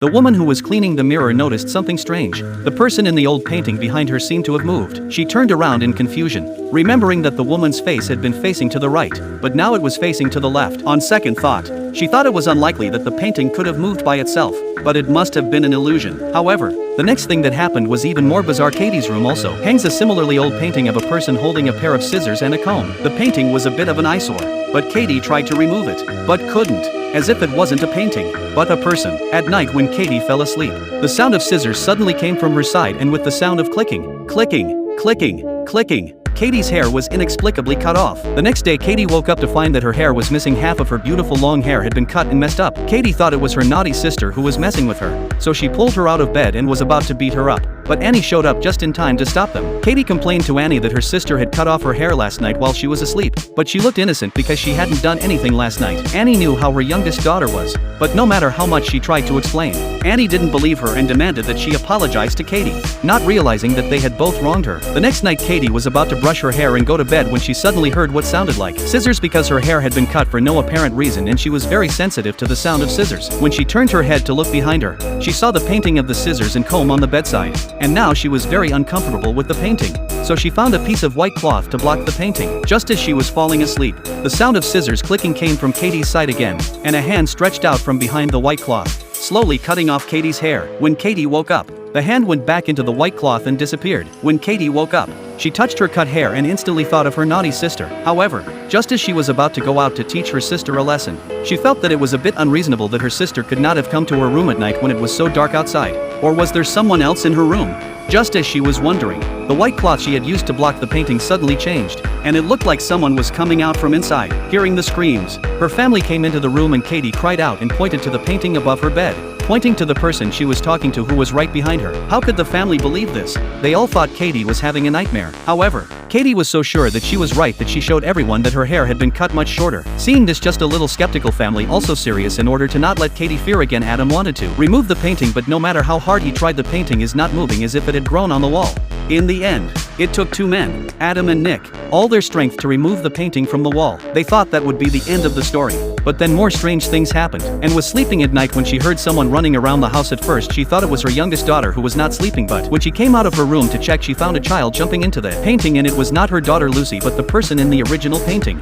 The woman who was cleaning the mirror noticed something strange. The person in the old painting behind her seemed to have moved. She turned around in confusion, remembering that the woman's face had been facing to the right, but now it was facing to the left. On second thought, she thought it was unlikely that the painting could have moved by itself, but it must have been an illusion. However, the next thing that happened was even more bizarre. Katie's room also hangs a similarly old painting of a person holding a pair of scissors and a comb. The painting was a bit of an eyesore, but Katie tried to remove it, but couldn't, as if it wasn't a painting, but a person. At night when Katie fell asleep, the sound of scissors suddenly came from her side, and with the sound of clicking, clicking, clicking, clicking, Katie's hair was inexplicably cut off. The next day Katie woke up to find that her hair was missing. Half of her beautiful long hair had been cut and messed up. Katie thought it was her naughty sister who was messing with her, so she pulled her out of bed and was about to beat her up. But Annie showed up just in time to stop them. Katie complained to Annie that her sister had cut off her hair last night while she was asleep, but she looked innocent because she hadn't done anything last night. Annie knew how her youngest daughter was, but no matter how much she tried to explain, Annie didn't believe her and demanded that she apologize to Katie, not realizing that they had both wronged her. The next night Katie was about to brush her hair and go to bed when she suddenly heard what sounded like scissors, because her hair had been cut for no apparent reason and she was very sensitive to the sound of scissors. When she turned her head to look behind her, she saw the painting of the scissors and comb on the bedside, and now she was very uncomfortable with the painting, so she found a piece of white cloth to block the painting. Just as she was falling asleep, the sound of scissors clicking came from Katie's side again, and a hand stretched out from behind the white cloth, slowly cutting off Katie's hair. When Katie woke up, the hand went back into the white cloth and disappeared. When Katie woke up, she touched her cut hair and instantly thought of her naughty sister. However, just as she was about to go out to teach her sister a lesson, she felt that it was a bit unreasonable that her sister could not have come to her room at night when it was so dark outside. Or was there someone else in her room? Just as she was wondering, the white cloth she had used to block the painting suddenly changed, and it looked like someone was coming out from inside. Hearing the screams, her family came into the room and Katie cried out and pointed to the painting above her bed, pointing to the person she was talking to who was right behind her. How could the family believe this? They all thought Katie was having a nightmare. However, Katie was so sure that she was right that she showed everyone that her hair had been cut much shorter. Seeing this, just a little skeptical family, also serious in order to not let Katie fear again, Adam wanted to remove the painting, but no matter how hard he tried, the painting is not moving, as if it had grown on the wall. In the end, it took two men, Adam and Nick, all their strength to remove the painting from the wall. They thought that would be the end of the story, but then more strange things happened, and was sleeping at night when she heard someone running around the house. At first she thought it was her youngest daughter who was not sleeping, but when she came out of her room to check, she found a child jumping into the painting, and it was not her daughter Lucy but the person in the original painting.